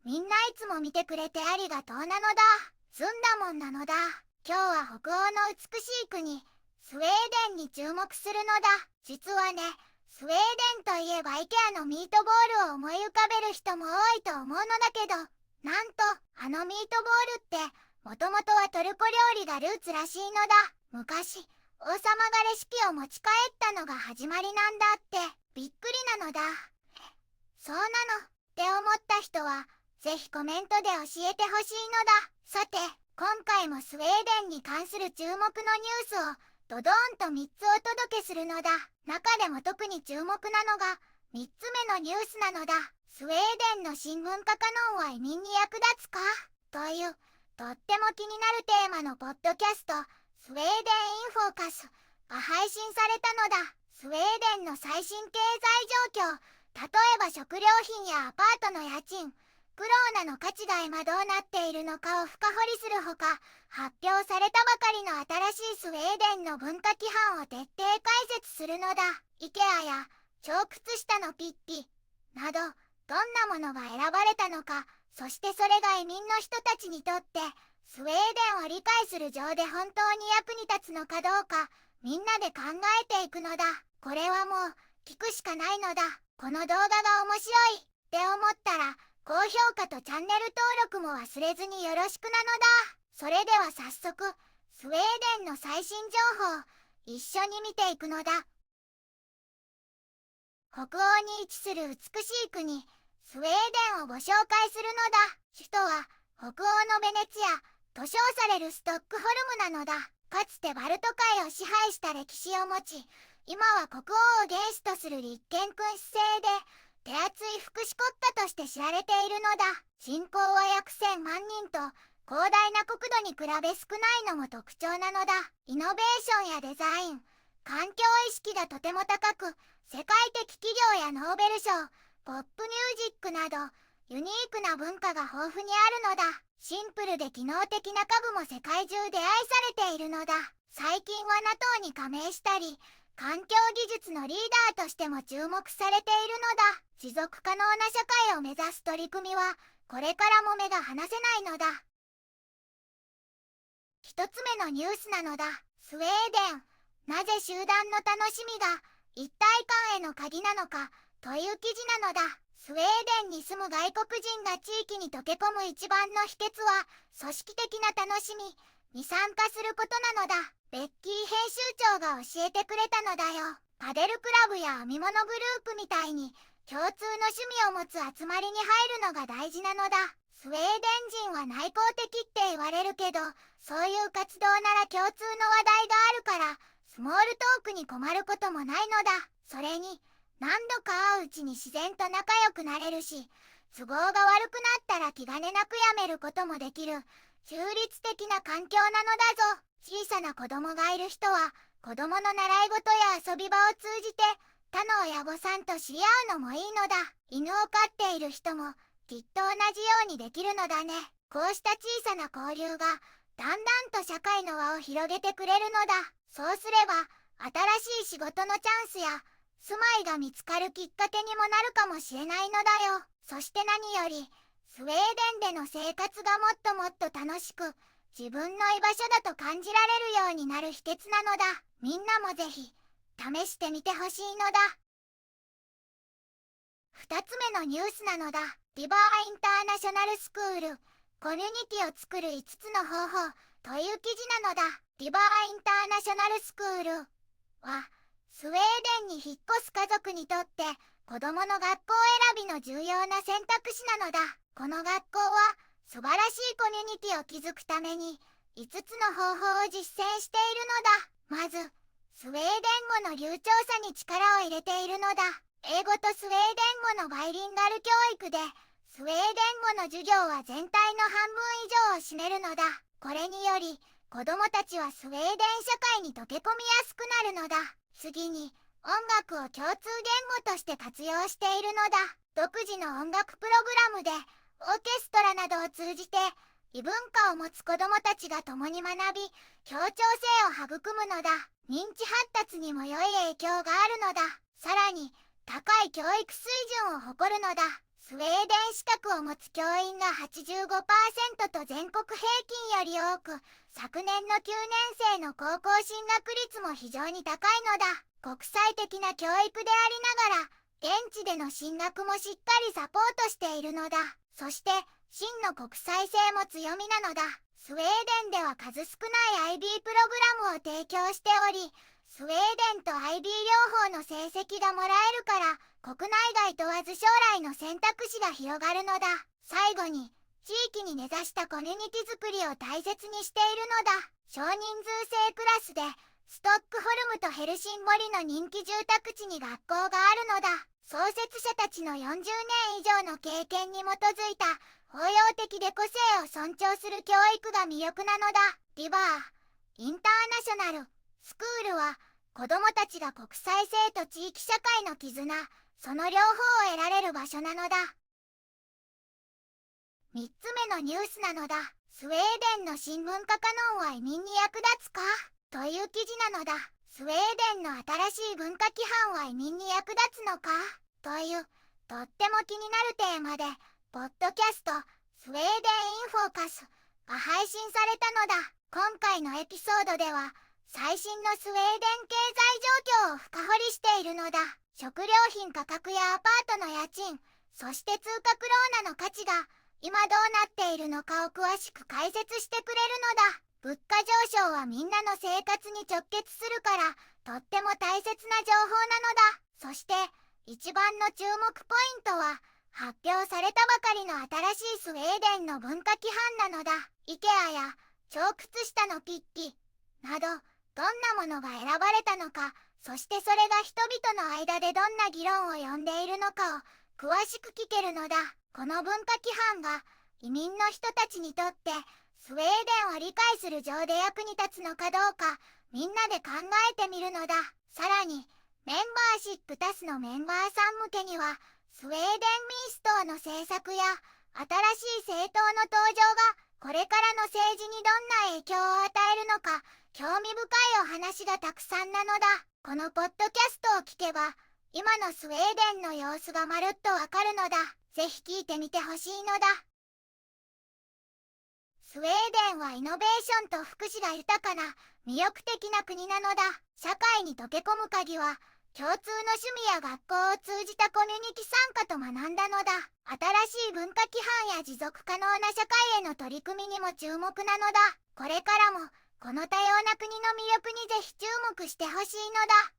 みんないつも見てくれてありがとうなのだ。ずんだもんなのだ。今日は北欧の美しい国、スウェーデンに注目するのだ。実はね、スウェーデンといえば IKEA のミートボールを思い浮かべる人も多いと思うのだけど、なんとあのミートボールってもともとはトルコ料理がルーツらしいのだ。昔、王様がレシピを持ち帰ったのが始まりなんだって。びっくりなのだ。そうなのって思った人はぜひコメントで教えてほしいのだ。さて、今回もスウェーデンに関する注目のニュースをドドーンと3つお届けするのだ。中でも特に注目なのが3つ目のニュースなのだ。スウェーデンの新文化カノンは移民に役立つかというとっても気になるテーマのポッドキャスト、スウェーデンインフォーカスが配信されたのだ。スウェーデンの最新経済状況、例えば食料品やアパートの家賃、クローナの価値が今どうなっているのかを深掘りするほか、発表されたばかりの新しいスウェーデンの文化規範を徹底解説するのだ。IKEA や超靴下のピッピなど、どんなものが選ばれたのか、そしてそれが移民の人たちにとってスウェーデンを理解する上で本当に役に立つのかどうか、みんなで考えていくのだ。これはもう聞くしかないのだ。この動画が面白いって思ったら高評価とチャンネル登録も忘れずによろしくなのだ。それでは早速スウェーデンの最新情報一緒に見ていくのだ。北欧に位置する美しい国スウェーデンをご紹介するのだ。首都は北欧のベネツィアと称されるストックホルムなのだ。かつてバルト海を支配した歴史を持ち、今は国王を元首とする立憲君主制で手厚い福祉国家として知られているのだ。人口は約1000万人と広大な国土に比べ少ないのも特徴なのだ。イノベーションやデザイン、環境意識がとても高く、世界的企業やノーベル賞、ポップミュージックなどユニークな文化が豊富にあるのだ。シンプルで機能的な家具も世界中で愛されているのだ。最近は NATO に加盟したり、環境技術のリーダーとしても注目されているのだ。持続可能な社会を目指す取り組みはこれからも目が離せないのだ。一つ目のニュースなのだ。スウェーデン、なぜ集団の楽しみが一体感への鍵なのかという記事なのだ。スウェーデンに住む外国人が地域に溶け込む一番の秘訣は組織的な楽しみに参加することなのだ。ベッキー編集長が教えてくれたのだよ。パデルクラブや編み物グループみたいに共通の趣味を持つ集まりに入るのが大事なのだ。スウェーデン人は内向的って言われるけど、そういう活動なら共通の話題があるから、スモールトークに困ることもないのだ。それに、何度か会ううちに自然と仲良くなれるし、都合が悪くなったら気兼ねなくやめることもできる、中立的な環境なのだぞ。小さな子供がいる人は、子供の習い事や遊び場を通じて、他の親御さんと知り合うのもいいのだ。犬を飼っている人も、きっと同じようにできるのだね。こうした小さな交流が、だんだんと社会の輪を広げてくれるのだ。そうすれば、新しい仕事のチャンスや、住まいが見つかるきっかけにもなるかもしれないのだよ。そして何より、スウェーデンでの生活がもっともっと楽しく、自分の居場所だと感じられるようになる秘訣なのだ。みんなもぜひ、試してみてほしいのだ。二つ目のニュースなのだ。リバーインターナショナルスクール、コミュニティを作る5つの方法という記事なのだ。リバーインターナショナルスクールは、スウェーデンに引っ越す家族にとって子供の学校選びの重要な選択肢なのだ。この学校は素晴らしいコミュニティを築くために5つの方法を実践しているのだ。まず、スウェーデン語の流暢さに力を入れているのだ。英語とスウェーデン語のバイリンガル教育で、スウェーデン語の授業は全体の半分以上を占めるのだ。これにより、子供たちはスウェーデン社会に溶け込みやすくなるのだ。次に、音楽を共通言語として活用しているのだ。独自の音楽プログラムで、オーケストラなどを通じて、異文化を持つ子供たちが共に学び、協調性を育むのだ。認知発達にも良い影響があるのだ。さらに、高い教育水準を誇るのだ。ススウェーデン資格を持つ教員が 85% と全国平均より多く、昨年の9年生の高校進学率も非常に高いのだ。国際的な教育でありながら、現地での進学もしっかりサポートしているのだ。そして、真の国際性も強みなのだ。スウェーデンでは数少ない IB プログラムを提供しており、スウェーデンと IB 両方の成績がもらえるから、国内外問わず将来の選択肢が広がるのだ。最後に、地域に根ざしたコミュニティ作りを大切にしているのだ。少人数制クラスで、ストックホルムとヘルシンボリの人気住宅地に学校があるのだ。創設者たちの40年以上の経験に基づいた応用的で個性を尊重する教育が魅力なのだ。リバーインターナショナルスクールは子どもたちが国際性と地域社会の絆、その両方を得られる場所なのだ。3つ目のニュースなのだ。スウェーデンの新文化カノンは移民に役立つかという記事なのだ。スウェーデンの新しい文化規範は移民に役立つのかというとっても気になるテーマで、ポッドキャストスウェーデンインフォーカスが配信されたのだ。今回のエピソードでは最新のスウェーデン経済状況を深掘りしているのだ。食料品価格やアパートの家賃、そして通貨クローナの価値が今どうなっているのかを詳しく解説してくれるのだ。物価上昇はみんなの生活に直結するからとっても大切な情報なのだ。そして一番の注目ポイントは発表されたばかりの新しいスウェーデンの文化規範なのだ。IKEA や超靴下のピッキなどどんなものが選ばれたのか、そしてそれが人々の間でどんな議論を呼んでいるのかを詳しく聞けるのだ。この文化規範が移民の人たちにとってスウェーデンを理解する上で役に立つのかどうかみんなで考えてみるのだ。さらにメンバーシップタスのメンバーさん向けにはスウェーデン民主党の政策や新しい政党の登場がこれからの政治にどんな影響を与えるのか興味深いお話がたくさんなのだ。このポッドキャストを聞けば今のスウェーデンの様子がまるっとわかるのだ。ぜひ聞いてみてほしいのだ。スウェーデンはイノベーションと福祉が豊かな魅力的な国なのだ。社会に溶け込む鍵は共通の趣味や学校を通じたコミュニティ参加と学んだのだ。新しい文化規範や持続可能な社会への取り組みにも注目なのだ。これからもこの多様な国の魅力にぜひ注目してほしいのだ。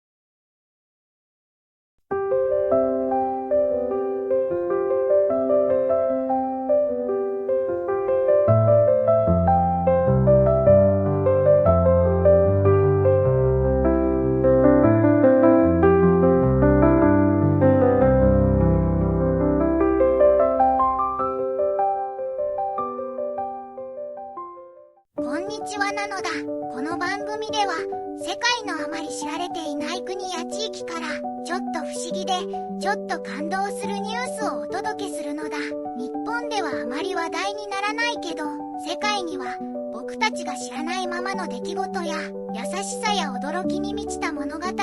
こんにちはなのだ。この番組では世界のあまり知られていない国や地域からちょっと不思議でちょっと感動するニュースをお届けするのだ。日本ではあまり話題にならないけど世界には僕たちが知らないままの出来事や優しさや驚きに満ちた物語がた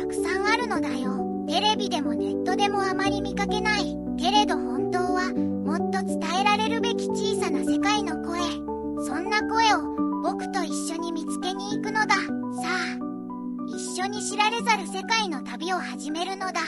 くさんあるのだよ。テレビでもネットでもあまり見かけないけれど本当はもっと伝えられるべき小さな世界の声、そんな声を僕と一緒に見つけに行くのだ。さあ、一緒に知られざる世界の旅を始めるのだ。